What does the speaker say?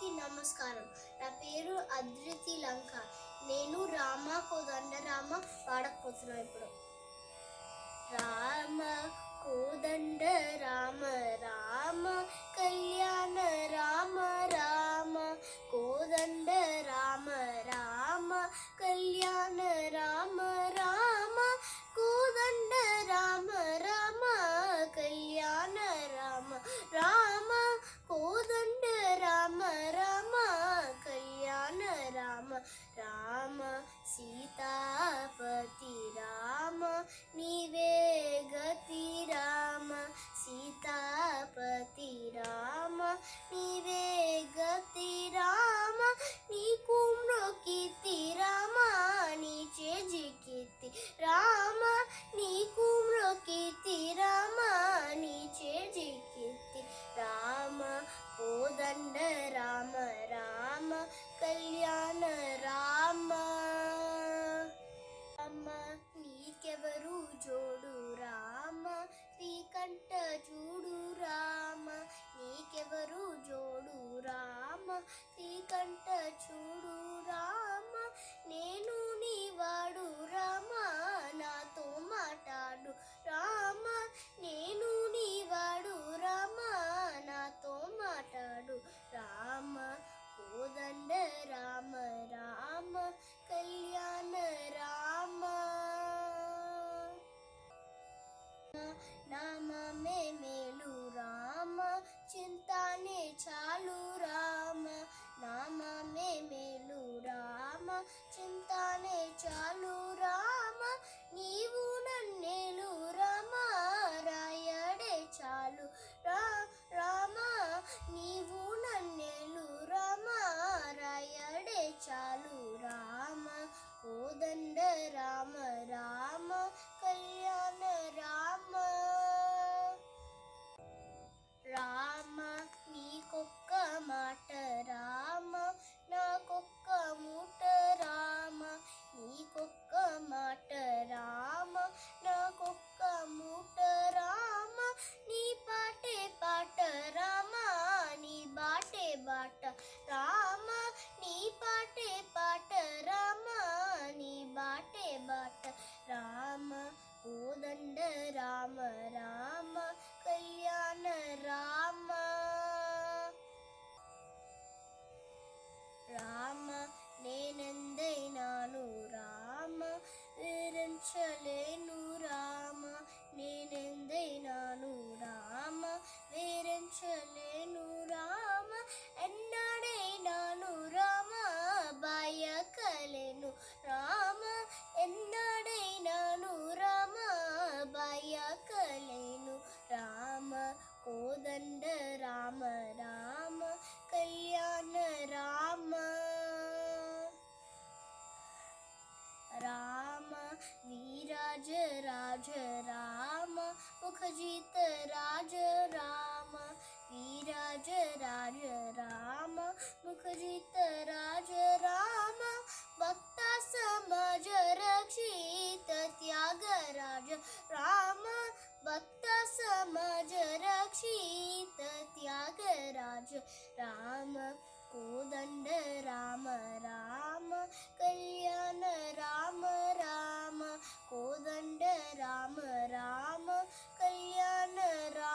అందరికీ నమస్కారం. నా పేరు అద్రితి లంక. నేను రామ కోదండ రామ పాడకపోతున్నా ఇప్పుడు. రామ కోదండ రామ రామ కళ్యాణ రామ రామ కోదండ రామ రామ కళ్యాణ రామ రామ కోదండ రామ రామ కళ్యాణ రామ రామ కోదండ రామ రామ కళ్యాణ రామ రామ సీతాపతి రామ నీవే గతి రామ సీతాపతి రామ నీవే గతి రామ నీకు మ్రొక్కితి రామ నీచే జికితి రామ నీకు మ్రొక్కితి రామ నీచే జికితి రామ కోదండ రామ రామ కళ్యాణ రామ రామ నీకెవరు జోడు రామ శ్రీకంఠ చూడు రామ నీకెవరు జోడు రామ శ్రీకంఠ చూడు రామ నేను నీవాడు రామ నాతో మాట్లాడు రామ నేను నీవాడు రామ నాతో మాట్లాడు రామ కోదండ రామ రామ కళ్యాణ రామ నామమే మేలు రామ చింతానే చాలు రామ నామమే మేలు రామ చింతానే చాలు రామ నీవు నన్నేలు రామ రాయడే చాలు రామ నీవు నన్నేలు రామ రాయడే చాలు రామ కోదండ రామ రామ కళ్యాణ రామ రామ నీకొక్క మాట రామ నాకొక్క మూట రామ నీకొక్క మాట రామ నాకొక్క మూట రామ నీ పాటే పాట రామ నీ బాటే బాట రామ నీ పాటే పాట రామ నీ బాటే బాట రామ కోదండ రామ రామ కళ్యాణ రామ రామ నేనెందైనాను రామ వేరించలేను రామ నేనెందైనాను రామ వేరించలేను రామ ఎన్నడైనాను రామ బాయకలేను రామ ఎన్నడైనాను రామ బాయకలేను రామ కోదండ రామ రామ కళ్యాణ రామ రామ వీరాజ రాజ రామ ముఖజిత రాజ రామ వీరాజ రాజ రామ ముఖజిత రాజ రామ భక్త సమాజ రక్షిత త్యాగరాజ రామ భక్త సమాజ రక్షిత త్యాగరాజ రామ కోదండ రామ రామ కళ్యాణ రామ రామ కోదండ రామ రామ కళ్యాణ రామ